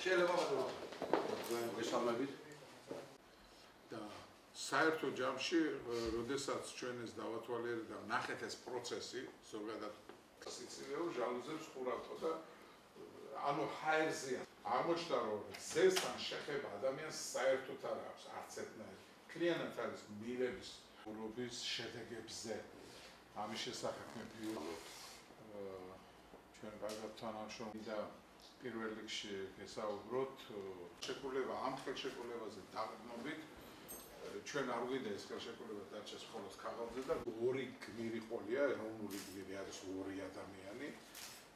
შეიძლება მოგესალმებით. და საერთო ჯამში, როდესაც ჩვენ ეს დავათვალიერეთ და ნახეთ ეს პროცესი, ზოგადად სიცილიურ ჟალუზებს ყურავთო და ანუ ჰაერზეა. აღმოჩნდა, რომ ზესთან შეხება ადამიანს საერთოდ არ აქვს არც ერთნაირ. კლიენტად არის მილების ყურობის შედეგებზე. ამის შესახებ მე ვიუღოთ ჩვენ კარგად თანამშრომლობთ და პირველ რიგში გესაუბროთ შეკრულება ამ ხელშეკრულებაზე დაყრდნობით ჩვენ არ ვიდე ეს ხელშეკრულება დარჩეს მხოლოდ ქაღალდზე და ორი გმირი ყოლია ეროვნული გმირი არის ორი ადამიანი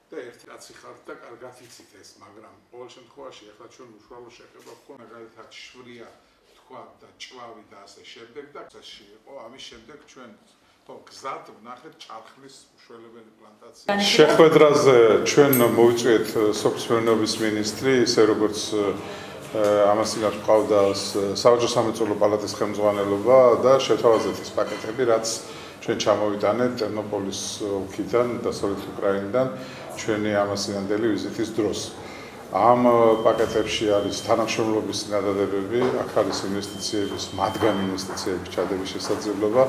და ერთი კაცი ხართ და კარგად იცით ეს მაგრამ ყოველ შემთხვევაში ახლა ჩვენ უშუალო შეხება ვქონდა მაგალითად შვრია თქვა და ჭვავი და ასე შემდეგ და წესში იყო ამის შემდეგ ჩვენ გზად ვნახეთ ჭარხლის უშველებელი პლანტაცია. შეხვედრაზე ჩვენ მოვიწვიეთ სოფლის მეურნეობის მინისტრი, ისე როგორც ამასინაც ყავდა საავადმყოფო სამრეწველო პალატის ხელმძღვანელობა და შევთავაზეთ ეს პაკეტები, რაც ჩვენ ჩამოვიტანეთ ტერნოპოლის ოლქიდან, დასავლეთ უკრაინიდან ჩვენი ამასინანდელი ვიზიტის დროს. ამ პაკეტებში არის თანამშრომლობის წინადადებები, აქ არის ინვესტიციების, მათგან ინვესტიციების ჩადების შესაძლებლობა.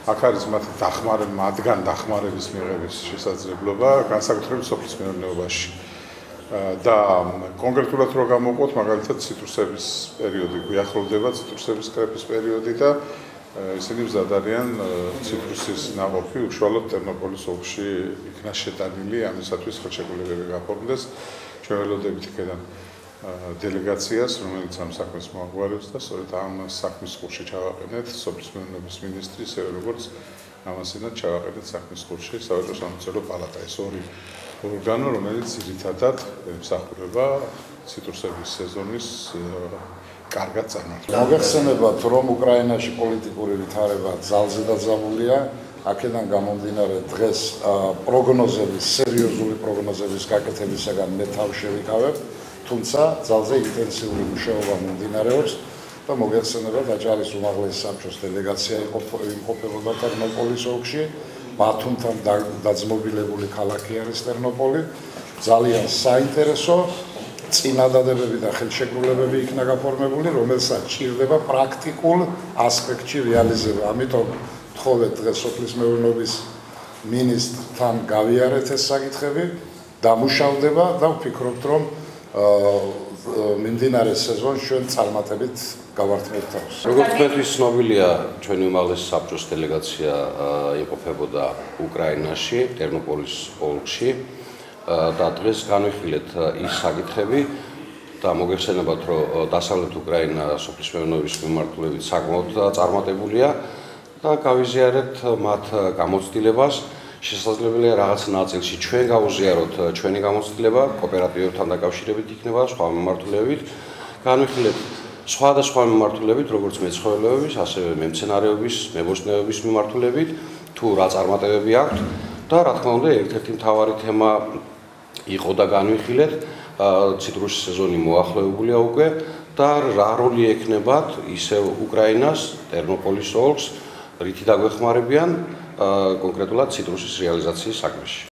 აქ არის მათი მათგან დახმარების მიღების შესაძლებლობა, განსაკუთრებით სოფლის მეურნეობაში. და კონკრეტულად რო გამოვყოთ, მაგალითად ციტრუსების პერიოდი გვიახლოვდება, ციტრუსების კრეფის პერიოდი და ისინი მზად არიან ციტრუსის ნაყოფი უშუალოდ ტერნოპოლის ოლქში იქნა შეტანილი, ამისათვის ხელშეკრულებები გაფორმდეს. ჩვენ ველოდებით იქიდან დელეგაციას, რომელიც ამ საქმეს მოაგვარებს და სწორედ ამ საქმის ყურში ჩავაყენეთ სოფლის მეურნეობის მინისტრი, ისე როგორც ამასინად ჩავაყენეთ საქმის ყურში საავადმყოფო სამრეწველო პალატა. ეს ორი ორგანო, რომელიც ძირითადად ემსახურება ციტრუსების სეზონის კარგად წარმართებას. მოგეხსენებათ, რომ უკრაინაში პოლიტიკური ვითარება ძალზე დაძაბულია. აქედან გამომდინარე დღეს პროგნოზების, სერიოზული პროგნოზების გაკეთებისაგან მე თავი შევიკავებ. თუმცა ძალზე ინტენსიური მუშაობა მიმდინარეობს და მოგეხსენებათ, აჭარის უმაღლესი საბჭოს დელეგაცია იმყოფებოდა ტერნოპოლის ოლქში, ბათუმთან დაძმობილებული ქალაქი არის ტერნოპოლი, ძალიან საინტერესო წინადადებები და ხელშეკრულებები იქნა გაფორმებული, რომელსაც ჭირდება პრაქტიკულ ასპექტში რეალიზება. ამიტომ ვთხოვეთ დღეს სოფლის მეურნეობის მინისტრთან გავიარეთ ეს საკითხები, დამუშავდება და ვფიქრობთ, რომ მიმდინარე სეზონს ჩვენ წარმატებით გავართმევთ თავს. როგორც თქვენთვის ცნობილია, ჩვენი უმაღლესი საბჭოს დელეგაცია იმყოფებოდა უკრაინაში, ტერნოპოლის ოლქში და დღეს განვიხილეთ ის საკითხები და მოგეხსენებათ, რომ დასავლეთ უკრაინა სოფლის მეურნეობის მიმართულებით საკმაოდ წარმატებულია და გავიზიარეთ მათ გამოცდილებას. შესაძლებელია რაღაც ნაწილში ჩვენ გავუზიაროთ ჩვენი გამოცდილება, კოოპერატივებთან დაკავშირებით იქნება, სხვა მიმართულებით. განვიხილეთ სხვადასხვა მიმართულებით, როგორც მეცხოველეობის, ასევე მემცენარეობის, მებოსტნეობის მიმართულებით, თუ რა წარმატებები აქვთ და რა თქმა უნდა, ერთ-ერთი მთავარი თემა იყო და განვიხილეთ, ციტრუსის სეზონი მოახლოებულია უკვე და რა როლი ექნებათ ისევ უკრაინას, ტერნოპოლის ოლქს, რითი დაგვეხმარებიან კონკრეტულად ციტრუსის რეალიზაციის საქმეში.